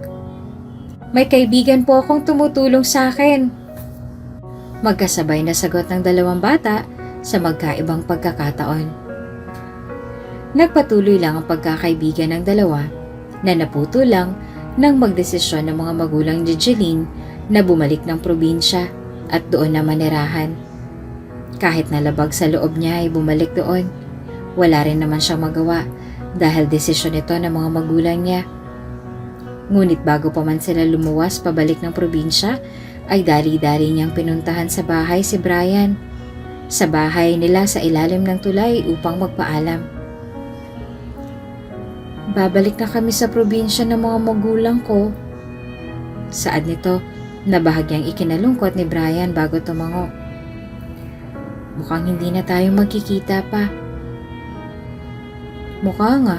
May kaibigan po akong tumutulong sa akin. Magkasabay na sagot ng dalawang bata sa magkaibang pagkakataon. Nagpatuloy lang ang pagkakaibigan ng dalawa na naputo lang nang magdesisyon ng mga magulang ni Jeline na bumalik ng probinsya at doon na manirahan. Kahit nalabag sa loob niya ay bumalik doon, wala rin naman siyang magawa dahil desisyon ito ng mga magulang niya. Ngunit bago pa man sila lumuwas pabalik ng probinsya, ay dali-dali niyang pinuntahan sa bahay si Brian. Sa bahay nila sa ilalim ng tulay upang magpaalam. Babalik na kami sa probinsya ng mga magulang ko. Saad nito na bahagyang ikinalungkot ni Brian bago tumango. Mukhang hindi na tayo magkikita pa. Mukha nga.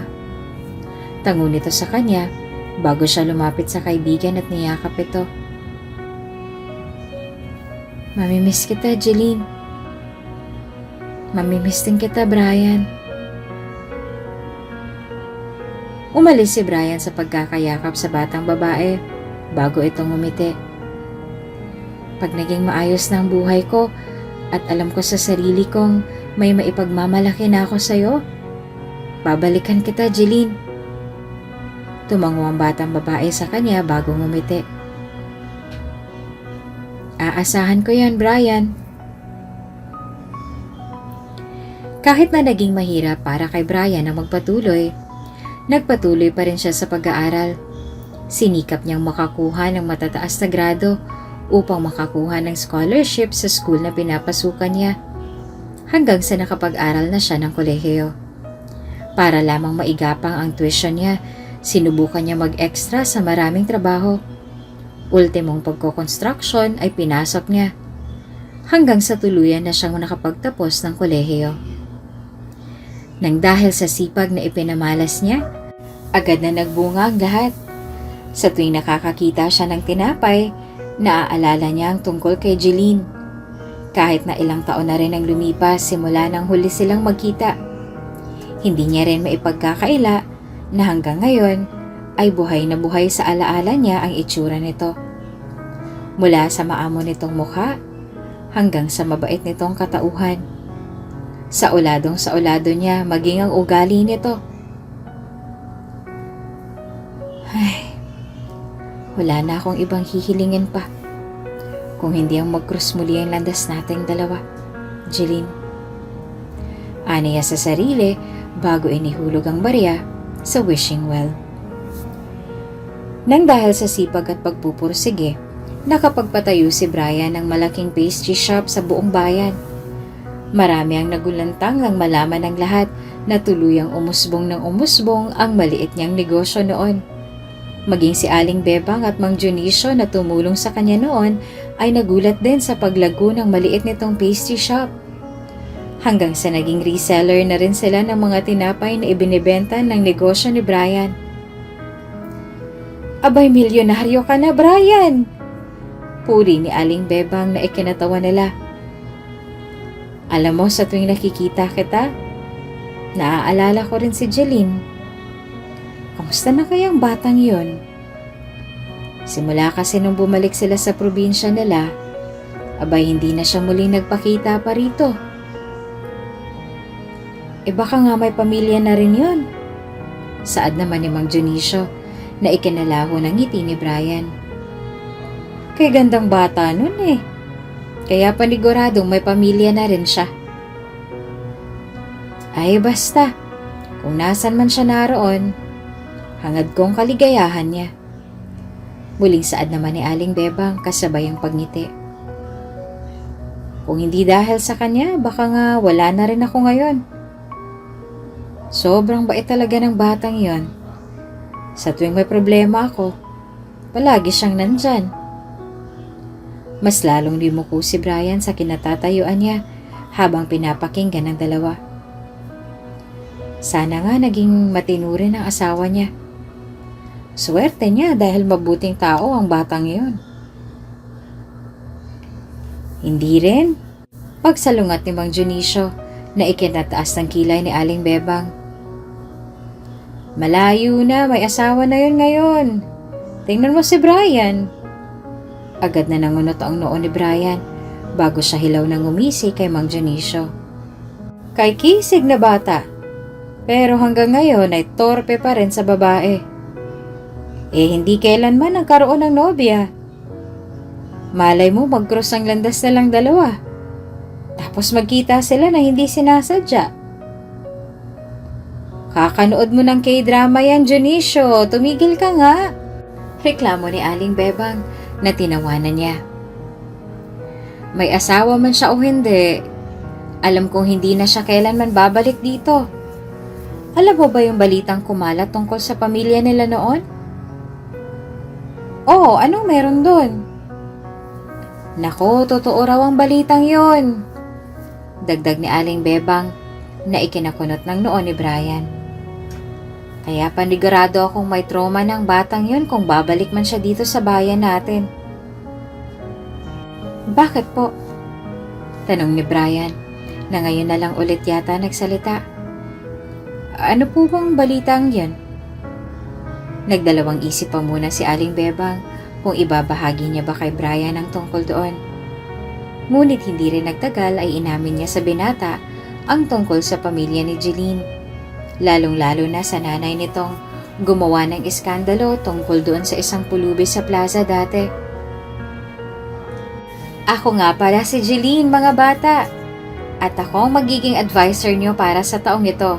Tango nito sa kanya bago siya lumapit sa kaibigan at niyakap ito. Mamimiss kita, Jeline. Mamimiss din kita, Brian. Umalis si Brian sa pagkakayakap sa batang babae bago itong ngumiti. Pag naging maayos na ang buhay ko at alam ko sa sarili kong may maipagmamalaki na ako sa'yo, babalikan kita, Jeline. Tumango ang batang babae sa kanya bago ngumiti. Aasahan ko yan, Brian. Kahit na naging mahirap para kay Brian na magpatuloy, nagpatuloy pa rin siya sa pag-aaral. Sinikap niyang makakuha ng matataas na grado upang makakuha ng scholarship sa school na pinapasukan niya, hanggang sa nakapag-aral na siya ng kolehiyo. Para lamang maigapang ang tuition niya, sinubukan niya mag-extra sa maraming trabaho. Ultimong pagko-construction ay pinasok niya, hanggang sa tuluyan na siyang nakapagtapos ng kolehiyo. Nang dahil sa sipag na ipinamalas niya, agad na nagbunga ang lahat. Sa tuwing nakakakita siya ng tinapay, naaalala niya ang tungkol kay Jeline. Kahit na ilang taon na rin ang lumipas simula nang huli silang magkita, hindi niya rin maipagkakaila na hanggang ngayon ay buhay na buhay sa alaala niya ang itsura nito. Mula sa maamo nitong mukha hanggang sa mabait nitong katauhan. Sa uladong-saulado niya maging ang ugali nito. Ay, wala na akong ibang hihilingin pa kung hindi ang mag-cross muli ang landas nating dalawa, Jeline. Aniya sa sarili bago inihulog ang barya sa wishing well. Nang dahil sa sipag at pagpupursige, nakapagpatayo si Brian ng malaking pastry shop sa buong bayan. Marami ang nagulantang nang malaman ng lahat na tuluyang umusbong ng umusbong ang maliit niyang negosyo noon. Maging si Aling Bebang at Mang Dionisio na tumulong sa kanya noon ay nagulat din sa paglago ng maliit nitong pastry shop. Hanggang sa naging reseller na rin sila ng mga tinapay na ibinibenta ng negosyo ni Brian. Abay, milyonaryo ka na, Brian! Puri ni Aling Bebang na ikinatawa nila. Alam mo, sa tuwing nakikita kita, naaalala ko rin si Jeline. Kamusta na kayang batang yun? Simula kasi nung bumalik sila sa probinsya nila, abay hindi na siya muling nagpakita pa rito. Baka nga may pamilya na rin yun. Saad naman ni Mang Dionisio na ikinalaho ng ngiti ni Brian. Kay gandang bata nun eh. Kaya paniguradong may pamilya na rin siya. Ay basta, kung nasan man siya naroon, hangad kong kaligayahan niya. Muling saad naman ni Aling Bebang kasabay ang pagngiti. Kung hindi dahil sa kanya, baka nga wala na rin ako ngayon. Sobrang bait talaga ng batang yon. Sa tuwing may problema ako, palagi siyang nandyan. Mas lalong limuko si Brian sa kinatatayuan niya habang pinapakinggan ng dalawa. Sana nga naging matinurin ang asawa niya. Swerte niya dahil mabuting tao ang batang yon. Hindi rin. Pagsalungat ni Mang Dionisio na ikinataas ng kilay ni Aling Bebang. Malayo na, may asawa na yun ngayon. Tingnan mo si Brian. Agad na nangunot ang noo ni Brian bago siya hilaw ng ngumisi kay Mang Dionisio. Kay kisig na bata, pero hanggang ngayon ay torpe pa rin sa babae. Hindi kailanman nagkaroon ng nobya. Malay mo mag-cross ang landas na lang dalawa. Tapos magkita sila na hindi sinasadya. Kakanood mo ng K-drama yan, Dionisio. Tumigil ka nga. Reklamo ni Aling Bebang na tinawanan niya. May asawa man siya o hindi, alam kong hindi na siya kailanman babalik dito. Alam mo ba yung balitang kumalat tungkol sa pamilya nila noon? Oo, anong meron doon? Nako, totoo raw ang balitang yon. Dagdag ni Aling Bebang na ikinakunot ng noo ni Brian. Kaya panigurado akong may trauma ng batang yon kung babalik man siya dito sa bayan natin. Bakit po? Tanong ni Brian na ngayon na lang ulit yata nagsalita. Ano po bang balitang yon? Nagdalawang isip pa muna si Aling Bebang kung ibabahagi niya ba kay Brian ang tungkol doon. Ngunit hindi rin nagtagal ay inamin niya sa binata ang tungkol sa pamilya ni Jeline. Lalong-lalo na sa nanay nitong gumawa ng iskandalo tungkol doon sa isang pulubi sa plaza dati. Ako nga pala si Jeline, mga bata. At ako ang magiging advisor niyo para sa taong ito.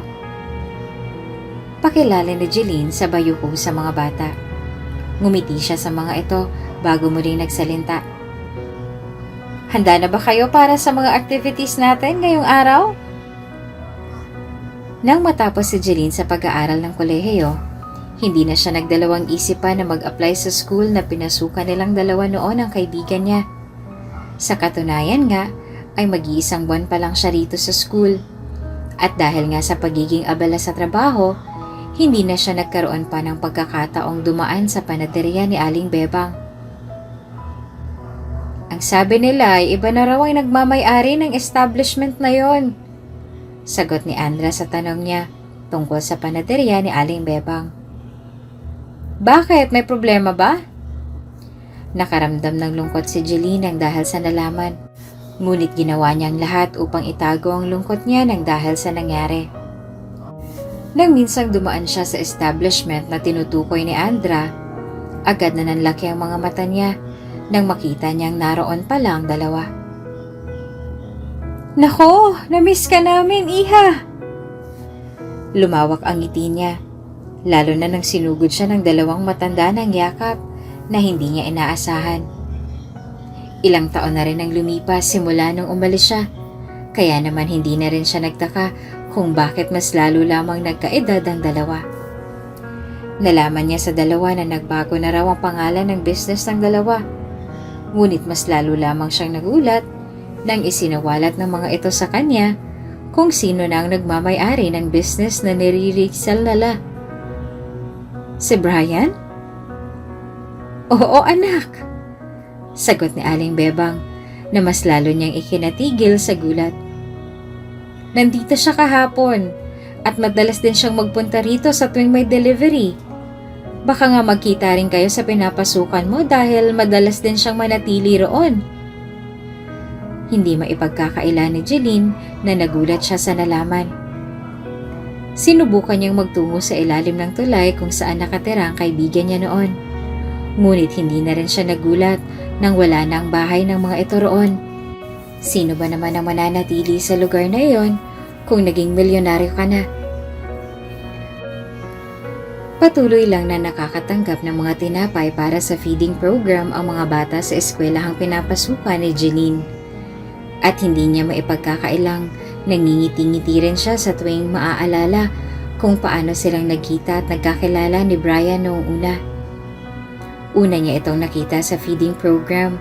Pakilala ni Jeline sa bayuko sa mga bata. Ngumiti siya sa mga ito bago muling nagsalita. Handa na ba kayo para sa mga activities natin ngayong araw? Nang matapos si Jeline sa pag-aaral ng kolehiyo, hindi na siya nagdalawang isip pa na mag-apply sa school na pinasukan nilang dalawa noon ang kaibigan niya. Sa katunayan nga, ay mag-iisang buwan pa lang siya rito sa school. At dahil nga sa pagiging abala sa trabaho, hindi na siya nagkaroon pa ng pagkakataong dumaan sa panaderya ni Aling Bebang. Ang sabi nila ay iba na raw ay nagmamay-ari ng establishment na yon. Sagot ni Andra sa tanong niya tungkol sa panaderya ni Aling Bebang. Bakit? May problema ba? Nakaramdam ng lungkot si Jeline nang dahil sa nalaman. Ngunit ginawa niyang lahat upang itago ang lungkot niya nang dahil sa nangyari. Nang minsang dumaan siya sa establishment na tinutukoy ni Andra, agad na nanlaki ang mga mata niya nang makita niyang naroon pa lang dalawa. Nako, namiss ka namin, iha! Lumawak ang ngiti niya, lalo na nang sinugod siya ng dalawang matanda ng yakap na hindi niya inaasahan. Ilang taon na rin ang lumipas simula nung umalis siya, kaya naman hindi na rin siya nagtaka kung bakit mas lalo lamang nagkaedad ang dalawa. Nalaman niya sa dalawa na nagbago na raw ang pangalan ng business ng dalawa. Ngunit mas lalo lamang siyang nagulat nang isinawalat ng mga ito sa kanya kung sino na ang nagmamay-ari ng business na nire-resell nila. Si Brian? Oo, anak. Sagot ni Aling Bebang na mas lalo niyang ikinatigil sa gulat. Nandito siya kahapon at madalas din siyang magpunta rito sa tuwing may delivery. Baka nga magkita rin kayo sa pinapasukan mo dahil madalas din siyang manatili roon. Hindi maipagkakaila ni Jeline na nagulat siya sa nalaman. Sinubukan niyang magtungo sa ilalim ng tulay kung saan nakatira ang kaibigan niya noon. Ngunit hindi na rin siya nagulat nang wala na ang bahay ng mga ito roon. Sino ba naman ang mananatili sa lugar na iyon kung naging milyonaryo ka na. Patuloy lang na nakakatanggap ng mga tinapay para sa feeding program ang mga bata sa eskwelahang pinapasukan ni Jeline. At hindi niya maipagkakailang nangingiti-ngiti rin siya sa tuwing maaalala kung paano silang nagkita at nagkakilala ni Brian noong una. Una niya itong nakita sa feeding program,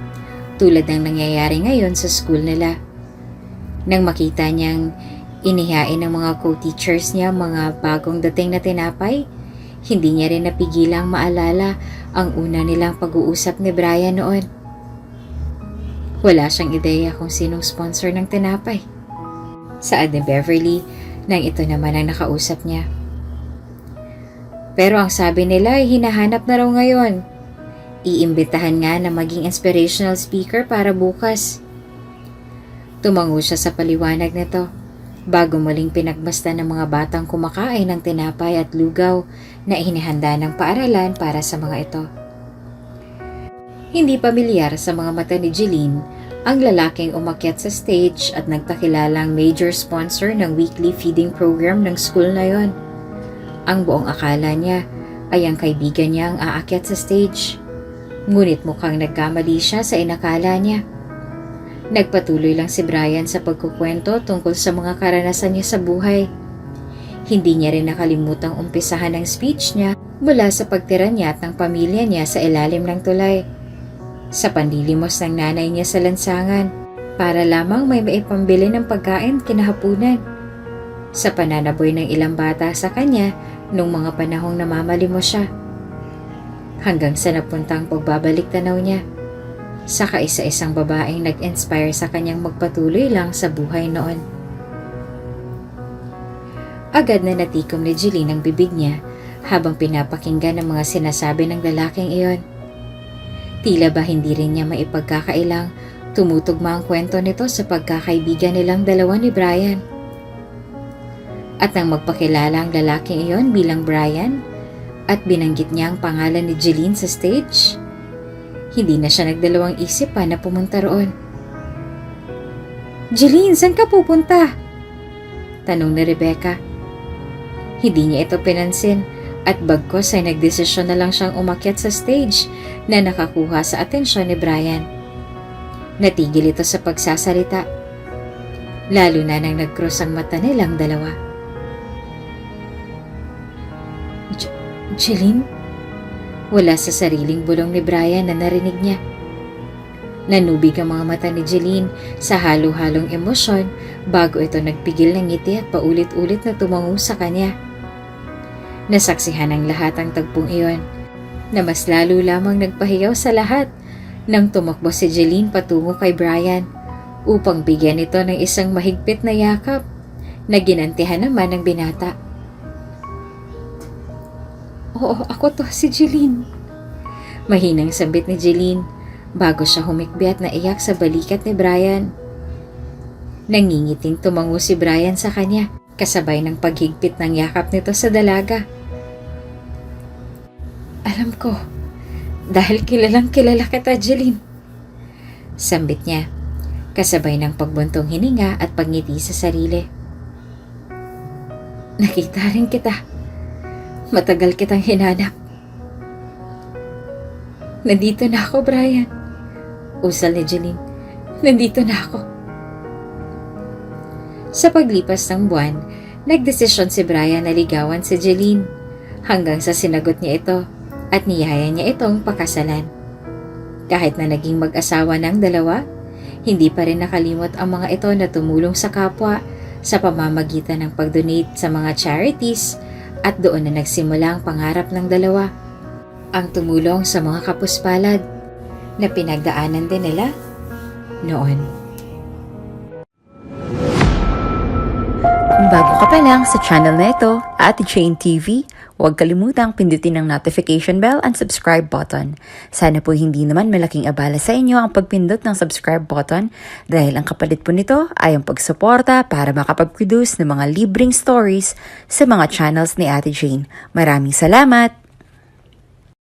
tulad ng nangyayari ngayon sa school nila. Nang makita niyang inihain ng mga co-teachers niya mga bagong dating na tinapay, hindi niya rin napigilang maalala ang una nilang pag-uusap ni Brian noon. Wala siyang ideya kung sinong sponsor ng tinapay. Saad ni Beverly nang ito naman ang nakausap niya. Pero ang sabi nila ay hinahanap na raw ngayon. Iimbitahan nga na maging inspirational speaker para bukas. Tumango siya sa paliwanag nito bago muling pinagbasta ng mga batang kumakain ng tinapay at lugaw na inihanda ng paaralan para sa mga ito. Hindi pamilyar sa mga mata ni Jeline ang lalaking umakyat sa stage at nagpakilalang major sponsor ng weekly feeding program ng school na yon. Ang buong akala niya ay ang kaibigan niya ang aakyat sa stage. Ngunit mukhang nagkamali siya sa inakala niya. Nagpatuloy lang si Brian sa pagkukwento tungkol sa mga karanasan niya sa buhay. Hindi niya rin nakalimutang umpisahan ang speech niya mula sa pagtira niya at ng pamilya niya sa ilalim ng tulay. Sa panlilimos ng nanay niya sa lansangan para lamang may maipambili ng pagkain kinahapunan. Sa pananaboy ng ilang bata sa kanya nung mga panahong namamalimos siya. Hanggang sa napuntang pagbabalik tanaw niya sa kaisa-isang babaeng nag-inspire sa kanyang magpatuloy lang sa buhay noon. Agad na natikom ni Jeline ang bibig niya habang pinapakinggan ang mga sinasabi ng lalaking iyon. Tila ba hindi rin niya maipagkakailang tumutugma ang kwento nito sa pagkakaibigan nilang dalawa ni Brian. At nang magpakilala ang lalaking iyon bilang Brian at binanggit niya ang pangalan ni Jeline sa stage, hindi na siya nagdalawang isip pa na pumunta roon. "Jeline, saan ka pupunta?" tanong ni Rebecca. Hindi niya ito pinansin at bagkos ay nagdesisyon na lang siyang umakyat sa stage na nakakuha sa atensyon ni Brian. Natigil ito sa pagsasalita, lalo na nang nag-cross ang mata nilang dalawa. "Jeline?" Wala sa sariling bulong ni Brian na narinig niya. Nanubig ang mga mata ni Jeline sa halo-halong emosyon bago ito nagpigil ng ngiti at paulit-ulit na tumango sa kanya. Nasaksihan ng lahat ang tagpong iyon na mas lalo lamang nagpahiyaw sa lahat nang tumakbo si Jeline patungo kay Brian upang bigyan ito ng isang mahigpit na yakap na ginantihan naman ng binata. "Oo, ako to, si Jeline." Mahinang sambit ni Jeline bago siya humikbi at naiyak sa balikat ni Brian. Nangingiting tumango si Brian sa kanya kasabay ng paghigpit ng yakap nito sa dalaga. "Alam ko, dahil kilalang kilala kita, Jeline." Sambit niya kasabay ng pagbuntong hininga at pagngiti sa sarili. "Nakita rin kita. Matagal kitang hinanap." "Nandito na ako, Brian." Usal ni Jeline. "Nandito na ako." Sa paglipas ng buwan, nagdesisyon si Brian na ligawan si Jeline hanggang sa sinagot niya ito at niyaya niya itong pakasalan. Kahit na naging mag-asawa ng dalawa, hindi pa rin nakalimot ang mga ito na tumulong sa kapwa sa pamamagitan ng pag-donate sa mga charities. At doon na nagsimula ang pangarap ng dalawa, ang tumulong sa mga kapuspalad na pinagdaanan din nila noon. Kung bago ka pa lang sa channel na ito, Ate Jane TV, huwag kalimutang pindutin ang notification bell and subscribe button. Sana po hindi naman malaking abala sa inyo ang pagpindot ng subscribe button dahil ang kapalit po nito ay ang pagsuporta para makapag-produce ng mga libreng stories sa mga channels ni Ate Jane. Maraming salamat!